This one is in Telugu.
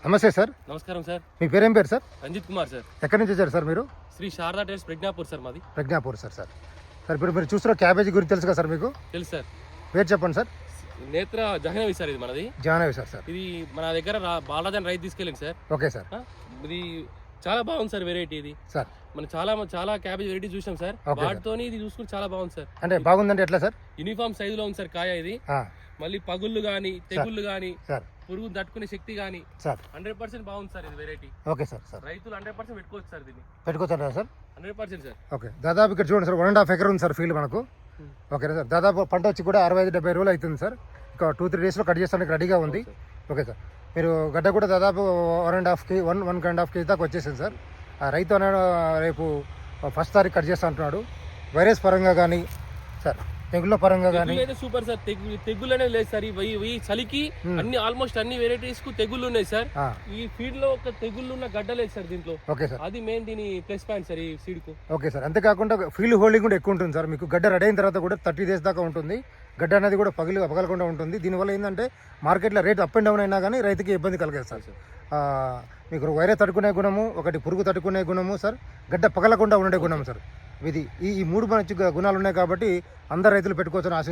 నమస్తే సార్. నమస్కారం సార్. మీ పేరేం పేరు సార్? రంజిత్ కుమార్ సార్. ఎక్కడి నుంచి వచ్చారు సార్ మీరు? శ్రీ శారదా టైల్స్ ప్రజ్ఞాపూర్ సార్ మాది. ప్రజ్ఞాపూర్ సార్. సార్ ఇప్పుడు మీరు చూస్తున్న క్యాబేజీ గురించి తెలుసు కదా సార్ మీకు? తెలుసు సార్. పేరు చెప్పండి సార్. నేత్ర జాహ్నవి సార్, ఇది మనది. జాహ్నవి సార్. సార్ ఇది మన దగ్గర బాలాజన్ రైతు తీసుకెళ్ళింది సార్. Okay sir. ఇది చాలా బాగుంది సార్ వెరైటీ. ఇది సార్ మనం చాలా క్యాబేజ్ వెరైటీ చూసాం సార్. వాటితోని ఇది చూసుకుని చాలా బాగుంది సార్. అంటే బాగుందంటే ఎట్లా సార్? యూనిఫామ్ సైజులో ఉంది సార్ కాయ. ఇది మళ్ళీ పగుళ్ళు కానీ తెగుళ్ళు కానీ పురుగును తట్టుకునే శక్తి కానీ సార్ 100% బాగుంది సార్ ఇది వెరైటీ. Okay sir. సార్ రైతులు 100% పెట్టుకోవచ్చు సార్ దీన్ని. పెట్టుకోవచ్చా సార్? 100% సార్. ఓకే, దాదాపు ఇక్కడ చూడండి సార్ 1.5 ఎకర్ ఉంది సార్ ఫీల్డ్ మనకు. ఓకేనా సార్? దాదాపు పంట వచ్చి కూడా 65-70 రోజులు అవుతుంది సార్. ఇంకా 2-3 డేస్లో కట్ చేస్తానికి రెడీగా ఉంది. Okay sir. మీరు గడ్డ కూడా దాదాపు 1.5 కేజీ దాకా వచ్చేసింది సార్. రైతు అన్నాడు రేపు 1st తారీఖు కట్ చేస్తా అంటున్నాడు. వైరస్ పరంగా కానీ సార్, తెగుళ్ళ పరంగా కానీ సూపర్ సార్. తెగులు అనేది లేదు సార్. ఈ చలికి ఆల్మోస్ట్ అన్ని వెరైటీస్ కు తెగుళ్ళు ఉన్నాయి సార్. ఈ ఫీడ్ లో ఒక తెగుళ్ళు ఉన్న గడ్డ లేదు సార్ దీంట్లో. Okay sir. అది మెయిన్ దీని ప్లస్ పాయింట్ సార్ ఈ సీడ్ కు. Okay sir. అంతేకాకుండా ఫీల్డ్ హోల్డింగ్ కూడా ఎక్కువ ఉంటుంది సార్. మీకు గడ్డ రెడీ అయిన తర్వాత కూడా 30 days దాకా ఉంటుంది. గడ్డ అనేది కూడా పగలకుండా ఉంటుంది. దీనివల్ల ఏంటంటే మార్కెట్లో రేట్ అప్ అండ్ డౌన్ అయినా కానీ రైతుకి ఇబ్బంది కలగదు సార్. మీకు వైరస్ తట్టుకునే గుణము, ఒకటి పురుగు తట్టుకునే గుణము సార్, గడ్డ పగలకుండా ఉండే గుణం సార్. ఇది ఈ 3 మంచి గుణాలు ఉన్నాయి కాబట్టి అందరు రైతులు పెట్టుకోవచ్చని ఆశ.